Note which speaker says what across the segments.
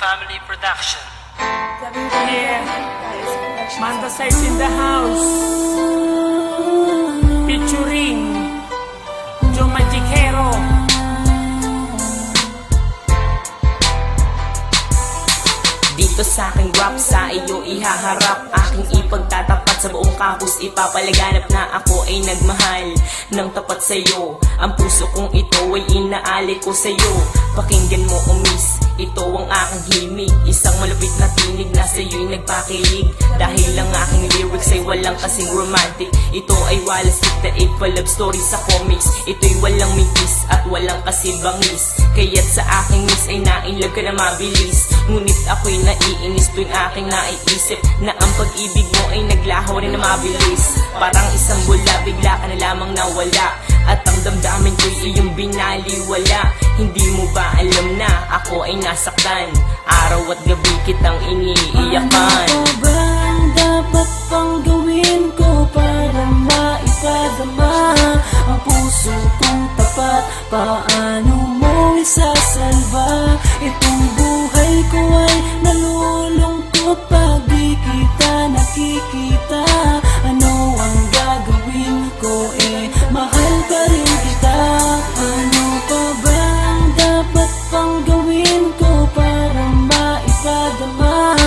Speaker 1: Family Production.
Speaker 2: Yeah, Manda Size in the house, featuring Joe Magicero.
Speaker 3: Dito sa aking rap, sa iyo ihaharap, aking ipagtatapat sa buong campus. Ipapalaganap na ako ay nagmahal ng tapat sa'yo. Ang puso kong ito ay inaali ko sa'yo. Pakinggan mo, miss, ito ang aking himig. Isang malupit na tinig na sa'yo'y nagpakilig. Dahil ang aking lyrics ay walang kasing romantic. Ito ay walang siktaig pa love story sa comics. Ito'y walang mintis at walang kasibangis. Kaya't sa aking miss ay nainlove ka na mabilis. Ngunit ako'y naiinis tuwing aking naiisip na ang pag-ibig mo ay naglaho rin na mabilis. Parang isang bula, bigla ka na lamang nawala. At ang damdamin ko'y iyong binaliwala. Hindi mo ba alam na ako ay nasaktan? Araw at gabi kitang iniiyakan.
Speaker 4: Ano pa ba ang dapat pang gawin ko para maipadama ang puso kong tapat? Paano mo isasalba itong buhay ko ay nalulungkot pag di kita nakikita? Ano ang gagawin ko mahal pa rin kita. Ano pa ba ang dapat pang gawin ko para maipadama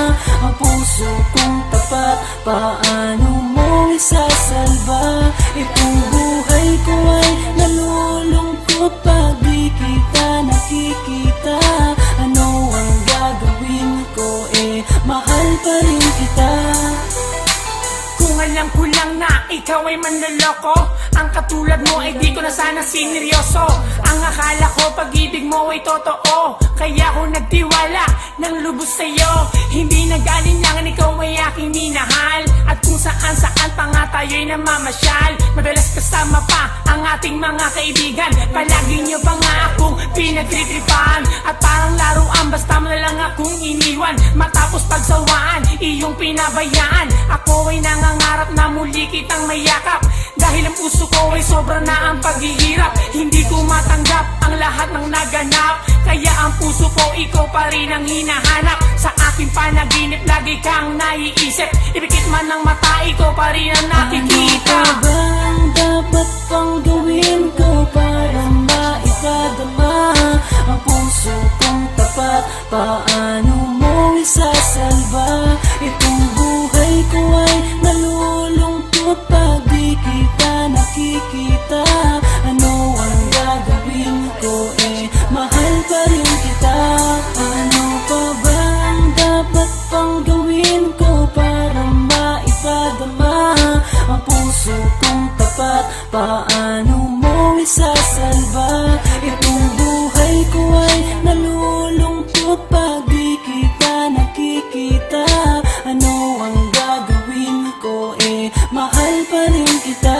Speaker 4: ang puso kong tapat? Paano mo isasalba itong buhay ko ay nalulungkot pag di kita nakikita? Ano ang gagawin ko mahal pa rin kita.
Speaker 2: Kung alam ko lang na ikaw ay manloloko, ang katulad mo ay di ko na sana sineryoso. Ang akala ko pag-ibig mo ay totoo, kaya ako nagtiwala ng lubos sa'yo. Hindi nag-alinlangan, ikaw ay aking minahal. At kung saan-saan pa nga tayo'y namamasyal. Madalas kasama pa ang ating mga kaibigan. Palagi niyo pa nga akong pinagtritripan. At parang laruan, basta mo na lang akong iniwan. Matapos pagsawaan, iyong pinabayaan. Ako ay nangangarap na muli kitang mayakap. Dahil ang puso ko ay sobra na ang paghihirap. Hindi ko matanggap ang lahat ng naganap. Kaya ang puso ko, ikaw pa rin ang hinahanap. Sa aking panaginip, lagi kang naiisip. Ipikit man ng mata, ikaw pa rin ang nakikita.
Speaker 4: Ano pa ba ang dapat pang gawin ko para maipadama ang puso kong tapat? Paano mo isasalba itong buhay ko ay nalulungkot pag di kita nakikita? Ano ang gagawin ko mahal pa rin kita. Ano pa ba ang dapat pang gawin ko para maipadama ang puso kong tapat? Paano mo isasalba itong buhay ko ay nalulungkot pag di kita nakikita? Ano ang gagawin ko mahal pa rin kita.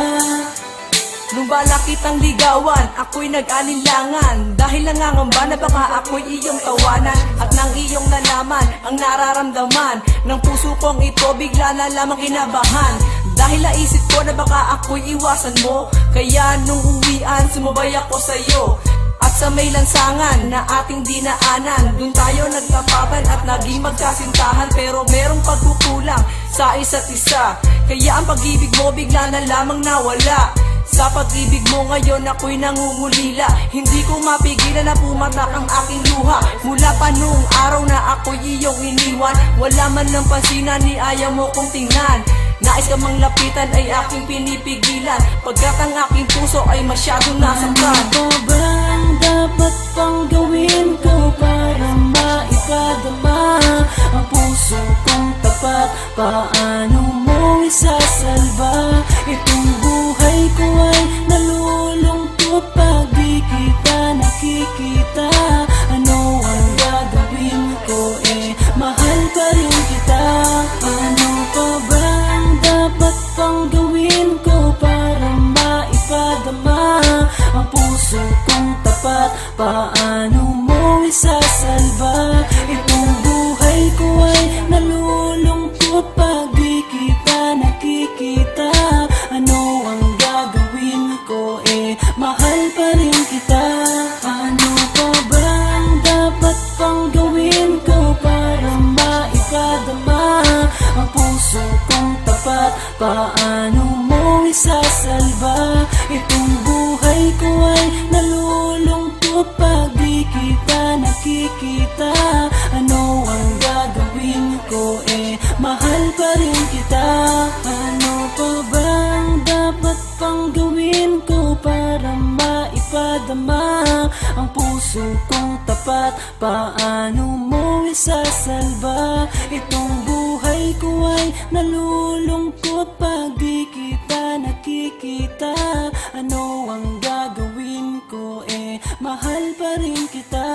Speaker 5: Nung balak kitang ligawan, ako'y nag-alinlangan. Dahil nangangamba na baka ako'y iyong tawanan. At nang iyong nalaman ang nararamdaman ng puso kong ito, bigla na lamang kinabahan. Dahil naisip ko na baka ako'y iwasan mo, kaya nung uwian, sumabay ako sa'yo. At sa may lansangan na ating dinaanan, dun tayo nagtapatan at naging magkasintahan. Pero merong pagkukulang sa isa't isa, kaya ang pag-ibig mo bigla na lamang nawala. Sa pag-ibig mo ngayon ako'y nangungulila. Hindi ko mapigilan na pumatak ang aking luha. Mula pa noong araw na ako'y iyong iniwan, wala man lang pansinan ni ayaw mo kong tingnan. Nais ka mang lapitan ay aking pinipigilan, pagkat ang aking puso ay masyadong nasaktan.
Speaker 4: Ano pa ba ang dapat pang gawin ko para maipadama ang puso kong tapat? Paano mo isasalba itong buhay ko ay nalulungkot pag di kita nakikita? Ano ang gagawin ko mahal pa rin kita. Ano pa ba ang dapat pang gawin ko para maipadama ang puso kong tapat? Paano mo isasalba itong buhay ko ay nalulungkot pag di kita nakikita? Ano ang gagawin ko mahal pa rin kita. Ano pa ba ang dapat pang gawin ko para isasalba. Itong buhay ko ay nalulungkot pag di kita nakikita. Ano ang gagawin ko, mahal pa rin kita. Ano pa bang dapat pang gawin ko para maipadama ang puso kong tapat? Paano mo isasalba? Itong buhay ko ay nalulungkot pag di kita nakikita. Ano ang gagawin ko, mahal pa rin kita.